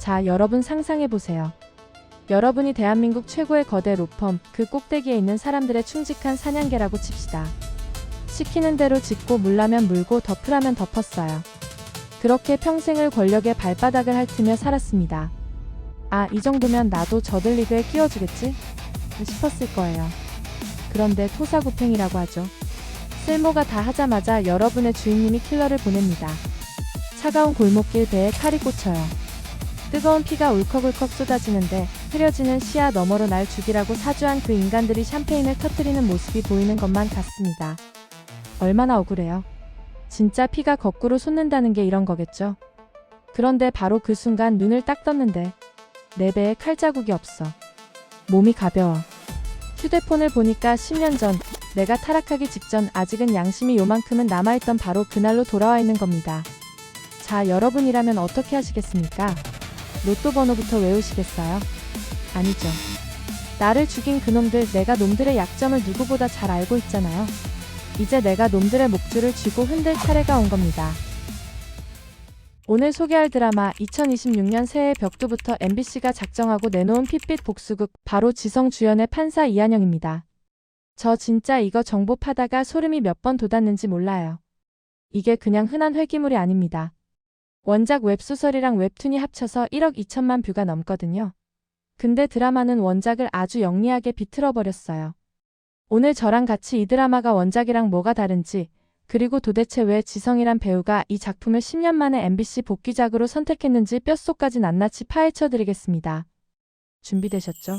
자, 여러분 상상해보세요. 여러분이 대한민국 최고의 거대 로펌, 그 꼭대기에 있는 사람들의 충직한 사냥개라고 칩시다. 시키는 대로 짓고 물라면 물고 덮으라면 덮었어요. 그렇게 평생을 권력의 발바닥을 핥으며 살았습니다. 아, 이 정도면 나도 저들 리그에 끼워주겠지? 싶었을 거예요. 그런데 토사구팽이라고 하죠. 쓸모가 다 하자마자 여러분의 주인님이 킬러를 보냅니다. 차가운 골목길 배에 칼이 꽂혀요. 뜨거운 피가 울컥울컥 쏟아지는데 흐려지는 시야 너머로 날 죽이라고 사주한 그 인간들이 샴페인을 터뜨리는 모습이 보이는 것만 같습니다. 얼마나 억울해요. 진짜 피가 거꾸로 솟는다는 게 이런 거겠죠. 그런데 바로 그 순간 눈을 딱 떴는데 내 배에 칼자국이 없어. 몸이 가벼워. 휴대폰을 보니까 10년 전, 내가 타락하기 직전 아직은 양심이 요만큼은 남아있던 바로 그날로 돌아와 있는 겁니다. 자, 여러분이라면 어떻게 하시겠습니까? 로또 번호부터 외우시겠어요? 아니죠. 나를 죽인 그놈들, 내가 놈들의 약점을 누구보다 잘 알고 있잖아요. 이제 내가 놈들의 목줄을 쥐고 흔들 차례가 온 겁니다. 오늘 소개할 드라마 2026년 새해 벽두부터 MBC가 작정하고 내놓은 핏빛 복수극, 바로 지성 주연의 판사 이한영입니다. 저 진짜 이거 정보 파다가 소름이 몇 번 돋았는지 몰라요. 이게 그냥 흔한 회기물이 아닙니다. 원작 웹소설이랑 웹툰이 합쳐서 1억 2천만 뷰가 넘거든요. 근데 드라마는 원작을 아주 영리하게 비틀어버렸어요. 오늘 저랑 같이 이 드라마가 원작이랑 뭐가 다른지, 그리고 도대체 왜 지성이란 배우가 이 작품을 10년 만에 MBC 복귀작으로 선택했는지 뼛속까지 낱낱이 파헤쳐드리겠습니다. 준비되셨죠?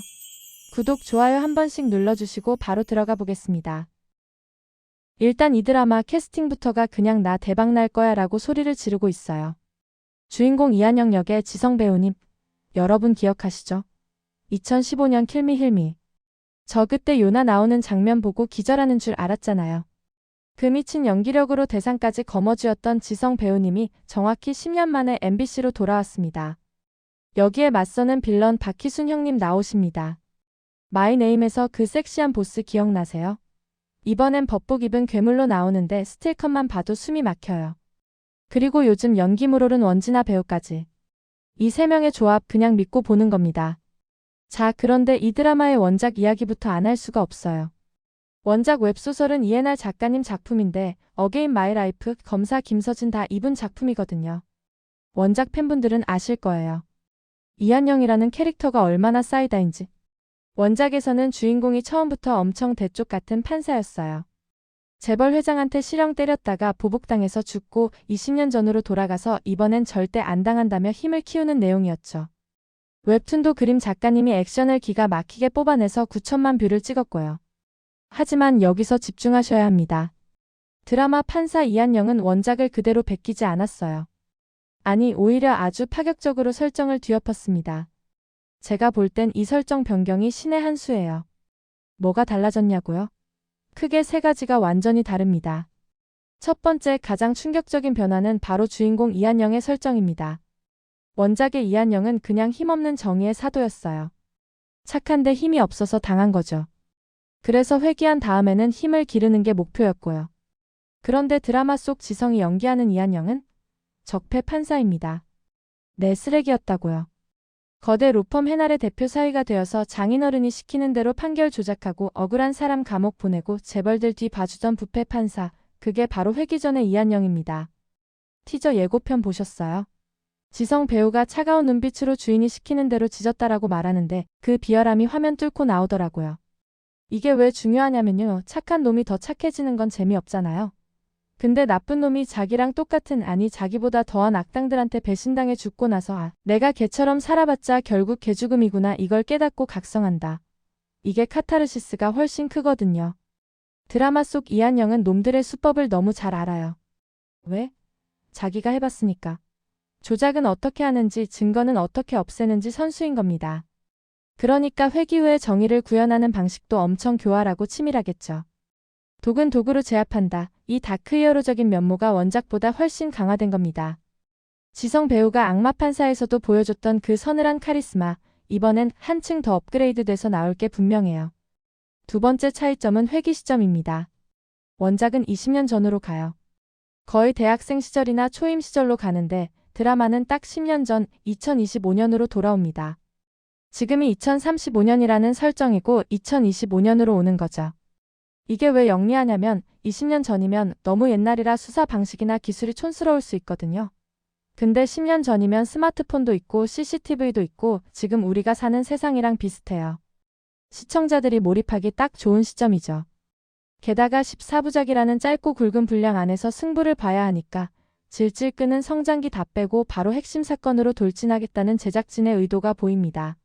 구독, 좋아요 한 번씩 눌러주시고 바로 들어가 보겠습니다. 일단 이 드라마 캐스팅부터가 그냥 나 대박 날 거야 라고 소리를 지르고 있어요. 주인공 이한영 역의 지성 배우님, 여러분 기억하시죠? 2015년 킬미 힐미. 저 그때 요나 나오는 장면 보고 기절하는 줄 알았잖아요. 그 미친 연기력으로 대상까지 거머쥐었던 지성 배우님이 정확히 10년 만에 MBC로 돌아왔습니다. 여기에 맞서는 빌런 박희순 형님 나오십니다. 마이네임에서 그 섹시한 보스 기억나세요? 이번엔 법복 입은 괴물로 나오는데 스틸컷만 봐도 숨이 막혀요. 그리고 요즘 연기물 오른 원진아 배우까지. 이 세 명의 조합 그냥 믿고 보는 겁니다. 자, 그런데 이 드라마의 원작 이야기부터 안 할 수가 없어요. 원작 웹소설은 이해날 작가님 작품인데 어게인 마이 라이프, 검사 김서진 다 이분 작품이거든요. 원작 팬분들은 아실 거예요. 이한영이라는 캐릭터가 얼마나 사이다인지. 원작에서는 주인공이 처음부터 엄청 대쪽 같은 판사였어요. 재벌 회장한테 실형 때렸다가 보복당해서 죽고 20년 전으로 돌아가서 이번엔 절대 안 당한다며 힘을 키우는 내용이었죠. 웹툰도 그림 작가님이 액션을 기가 막히게 뽑아내서 9천만 뷰를 찍었고요. 하지만 여기서 집중하셔야 합니다. 드라마 판사 이한영은 원작을 그대로 베끼지 않았어요. 아니, 오히려 아주 파격적으로 설정을 뒤엎었습니다. 제가 볼 땐 이 설정 변경이 신의 한 수예요. 뭐가 달라졌냐고요? 크게 세 가지가 완전히 다릅니다. 첫 번째, 가장 충격적인 변화는 바로 주인공 이한영의 설정입니다. 원작의 이한영은 그냥 힘없는 정의의 사도였어요. 착한데 힘이 없어서 당한 거죠. 그래서 회귀한 다음에는 힘을 기르는 게 목표였고요. 그런데 드라마 속 지성이 연기하는 이한영은 적폐 판사입니다. 내 쓰레기였다고요. 거대 로펌 해날의 대표 사위가 되어서 장인어른이 시키는 대로 판결 조작하고 억울한 사람 감옥 보내고 재벌들 뒤 봐주던 부패 판사, 그게 바로 회기 전의 이한영입니다. 티저 예고편 보셨어요? 지성 배우가 차가운 눈빛으로 주인이 시키는 대로 짖었다라고 말하는데 그 비열함이 화면 뚫고 나오더라고요. 이게 왜 중요하냐면요. 착한 놈이 더 착해지는 건 재미없잖아요. 근데 나쁜 놈이 자기랑 똑같은, 아니 자기보다 더한 악당들한테 배신당해 죽고 나서 아, 내가 걔처럼 살아봤자 결국 개죽음이구나, 이걸 깨닫고 각성한다. 이게 카타르시스가 훨씬 크거든요. 드라마 속 이한영은 놈들의 수법을 너무 잘 알아요. 왜? 자기가 해봤으니까. 조작은 어떻게 하는지, 증거는 어떻게 없애는지 선수인 겁니다. 그러니까 회기 후에 정의를 구현하는 방식도 엄청 교활하고 치밀하겠죠. 독은 독으로 제압한다. 이 다크 히어로적인 면모가 원작보다 훨씬 강화된 겁니다. 지성 배우가 악마 판사에서도 보여줬던 그 서늘한 카리스마, 이번엔 한층 더 업그레이드 돼서 나올 게 분명해요. 두 번째 차이점은 회기 시점입니다. 원작은 20년 전으로 가요. 거의 대학생 시절이나 초임 시절로 가는데 드라마는 딱 10년 전 2025년으로 돌아옵니다. 지금이 2035년이라는 설정이고 2025년으로 오는 거죠. 이게 왜 영리하냐면 20년 전이면 너무 옛날이라 수사 방식이나 기술이 촌스러울 수 있거든요. 근데 10년 전이면 스마트폰도 있고 CCTV도 있고 지금 우리가 사는 세상이랑 비슷해요. 시청자들이 몰입하기 딱 좋은 시점이죠. 게다가 14부작이라는 짧고 굵은 분량 안에서 승부를 봐야 하니까 질질 끄는 성장기 다 빼고 바로 핵심 사건으로 돌진하겠다는 제작진의 의도가 보입니다.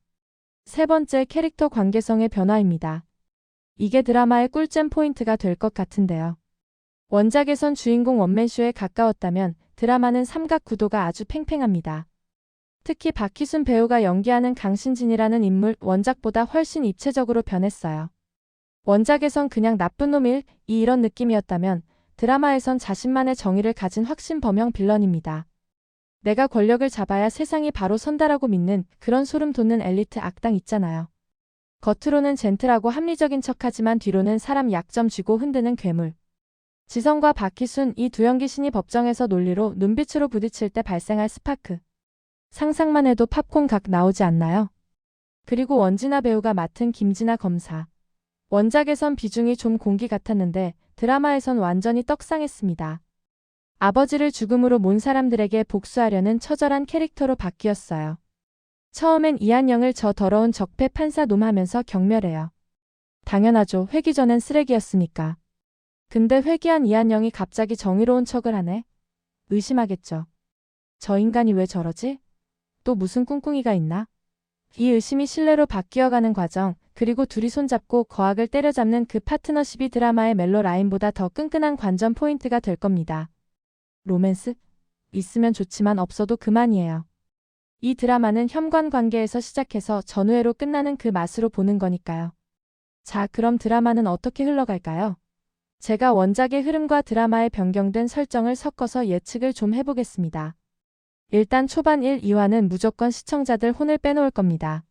세 번째, 캐릭터 관계성의 변화입니다. 이게 드라마의 꿀잼 포인트가 될 것 같은데요. 원작에선 주인공 원맨쇼에 가까웠다면 드라마는 삼각 구도가 아주 팽팽합니다. 특히 박희순 배우가 연기하는 강신진이라는 인물 원작보다 훨씬 입체적으로 변했어요. 원작에선 그냥 나쁜 놈 이런 느낌이었다면 드라마에선 자신만의 정의를 가진 확신 범형 빌런입니다. 내가 권력을 잡아야 세상이 바로 선다라고 믿는 그런 소름 돋는 엘리트 악당 있잖아요. 겉으로는 젠틀하고 합리적인 척하지만 뒤로는 사람 약점 쥐고 흔드는 괴물. 지성과 박희순 이 두 연기신이 법정에서 논리로 눈빛으로 부딪힐 때 발생할 스파크. 상상만 해도 팝콘 각 나오지 않나요? 그리고 원진아 배우가 맡은 김진아 검사. 원작에선 비중이 좀 공기 같았는데 드라마에선 완전히 떡상했습니다. 아버지를 죽음으로 몬 사람들에게 복수하려는 처절한 캐릭터로 바뀌었어요. 처음엔 이한영을 저 더러운 적폐 판사 놈 하면서 경멸해요. 당연하죠. 회기 전엔 쓰레기였으니까. 근데 회귀한 이한영이 갑자기 정의로운 척을 하네? 의심하겠죠. 저 인간이 왜 저러지? 또 무슨 꿍꿍이가 있나? 이 의심이 신뢰로 바뀌어가는 과정, 그리고 둘이 손잡고 거악을 때려잡는 그 파트너십이 드라마의 멜로 라인보다 더 끈끈한 관전 포인트가 될 겁니다. 로맨스? 있으면 좋지만 없어도 그만이에요. 이 드라마는 혐관 관계에서 시작해서 전우애로 끝나는 그 맛으로 보는 거니까요. 자, 그럼 드라마는 어떻게 흘러갈까요? 제가 원작의 흐름과 드라마의 변경된 설정을 섞어서 예측을 좀 해보겠습니다. 일단 초반 1, 2화는 무조건 시청자들 혼을 빼놓을 겁니다.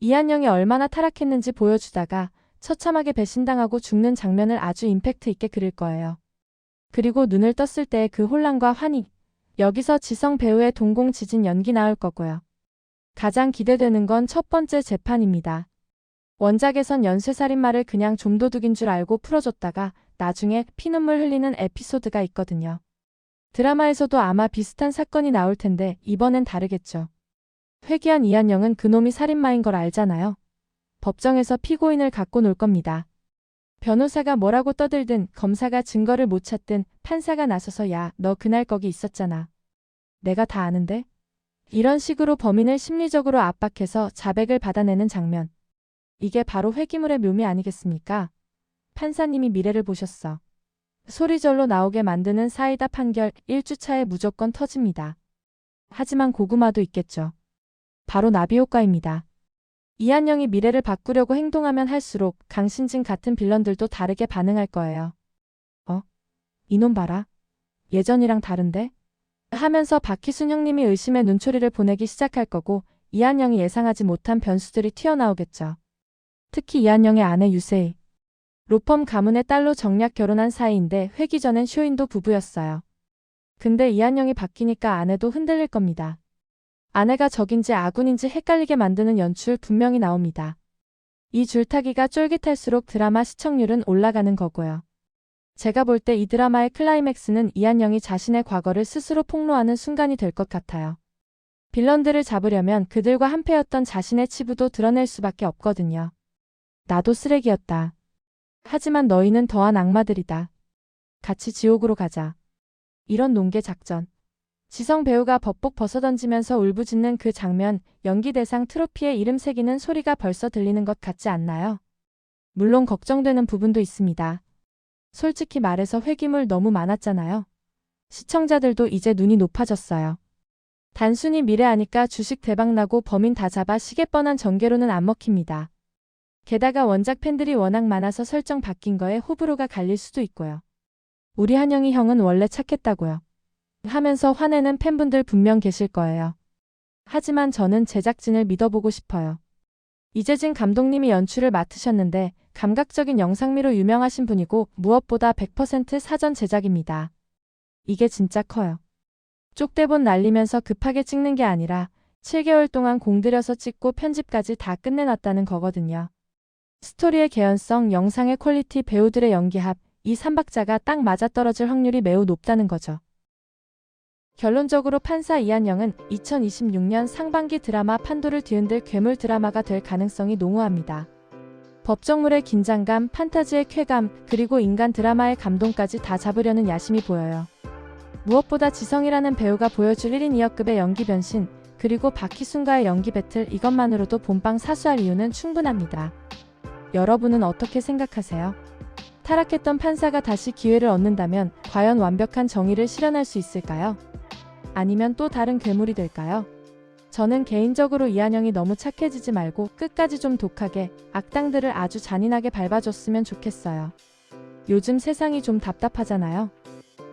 이한영이 얼마나 타락했는지 보여주다가 처참하게 배신당하고 죽는 장면을 아주 임팩트 있게 그릴 거예요. 그리고 눈을 떴을 때의 그 혼란과 환희. 여기서 지성 배우의 동공지진 연기 나올 거고요. 가장 기대되는 건 첫 번째 재판입니다. 원작에선 연쇄살인마를 그냥 좀도둑인 줄 알고 풀어줬다가 나중에 피눈물 흘리는 에피소드가 있거든요. 드라마에서도 아마 비슷한 사건이 나올 텐데 이번엔 다르겠죠. 회귀한 이한영은 그놈이 살인마인 걸 알잖아요. 법정에서 피고인을 갖고 놀 겁니다. 변호사가 뭐라고 떠들든 검사가 증거를 못 찾든 판사가 나서서 야, 너 그날 거기 있었잖아. 내가 다 아는데? 이런 식으로 범인을 심리적으로 압박해서 자백을 받아내는 장면. 이게 바로 회기물의 묘미 아니겠습니까? 판사님이 미래를 보셨어. 소리절로 나오게 만드는 사이다 판결 1주차에 무조건 터집니다. 하지만 고구마도 있겠죠. 바로 나비 효과입니다. 이한영이 미래를 바꾸려고 행동하면 할수록 강신진 같은 빌런들도 다르게 반응할 거예요. 이놈 봐라. 예전이랑 다른데? 하면서 박희순 형님이 의심의 눈초리를 보내기 시작할 거고 이한영이 예상하지 못한 변수들이 튀어나오겠죠. 특히 이한영의 아내 유세희. 로펌 가문의 딸로 정략 결혼한 사이인데 회기 전엔 쇼인도 부부였어요. 근데 이한영이 바뀌니까 아내도 흔들릴 겁니다. 아내가 적인지 아군인지 헷갈리게 만드는 연출 분명히 나옵니다. 이 줄타기가 쫄깃할수록 드라마 시청률은 올라가는 거고요. 제가 볼 때 이 드라마의 클라이맥스는 이한영이 자신의 과거를 스스로 폭로하는 순간이 될 것 같아요. 빌런들을 잡으려면 그들과 한패였던 자신의 치부도 드러낼 수밖에 없거든요. 나도 쓰레기였다. 하지만 너희는 더한 악마들이다. 같이 지옥으로 가자. 이런 농계 작전. 지성 배우가 법복 벗어던지면서 울부짖는 그 장면, 연기 대상 트로피에 이름 새기는 소리가 벌써 들리는 것 같지 않나요? 물론 걱정되는 부분도 있습니다. 솔직히 말해서 회기물 너무 많았잖아요. 시청자들도 이제 눈이 높아졌어요. 단순히 미래하니까 주식 대박나고 범인 다 잡아 시계 뻔한 전개로는 안 먹힙니다. 게다가 원작 팬들이 워낙 많아서 설정 바뀐 거에 호불호가 갈릴 수도 있고요. 우리 한영이 형은 원래 착했다고요. 하면서 화내는 팬분들 분명 계실 거예요. 하지만 저는 제작진을 믿어보고 싶어요. 이재진 감독님이 연출을 맡으셨는데 감각적인 영상미로 유명하신 분이고 무엇보다 100% 사전 제작입니다. 이게 진짜 커요. 쪽대본 날리면서 급하게 찍는 게 아니라 7개월 동안 공들여서 찍고 편집까지 다 끝내놨다는 거거든요. 스토리의 개연성, 영상의 퀄리티, 배우들의 연기합, 이 3박자가 딱 맞아떨어질 확률이 매우 높다는 거죠. 결론적으로 판사 이한영은 2026년 상반기 드라마 판도를 뒤흔들 괴물 드라마가 될 가능성이 농후합니다. 법정물의 긴장감, 판타지의 쾌감, 그리고 인간 드라마의 감동까지 다 잡으려는 야심이 보여요. 무엇보다 지성이라는 배우가 보여줄 1인 2역급의 연기 변신, 그리고 박희순과의 연기 배틀, 이것만으로도 본방 사수할 이유는 충분합니다. 여러분은 어떻게 생각하세요? 타락했던 판사가 다시 기회를 얻는다면 과연 완벽한 정의를 실현할 수 있을까요? 아니면 또 다른 괴물이 될까요? 저는 개인적으로 이한영이 너무 착해지지 말고 끝까지 좀 독하게 악당들을 아주 잔인하게 밟아줬으면 좋겠어요. 요즘 세상이 좀 답답하잖아요.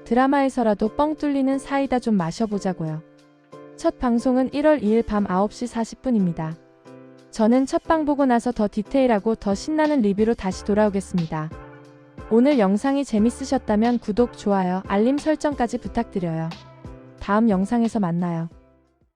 드라마에서라도 뻥 뚫리는 사이다 좀 마셔보자고요. 첫 방송은 1월 2일 밤 9시 40분입니다. 저는 첫 방 보고 나서 더 디테일하고 더 신나는 리뷰로 다시 돌아오겠습니다. 오늘 영상이 재밌으셨다면 구독, 좋아요, 알림 설정까지 부탁드려요. 다음 영상에서 만나요.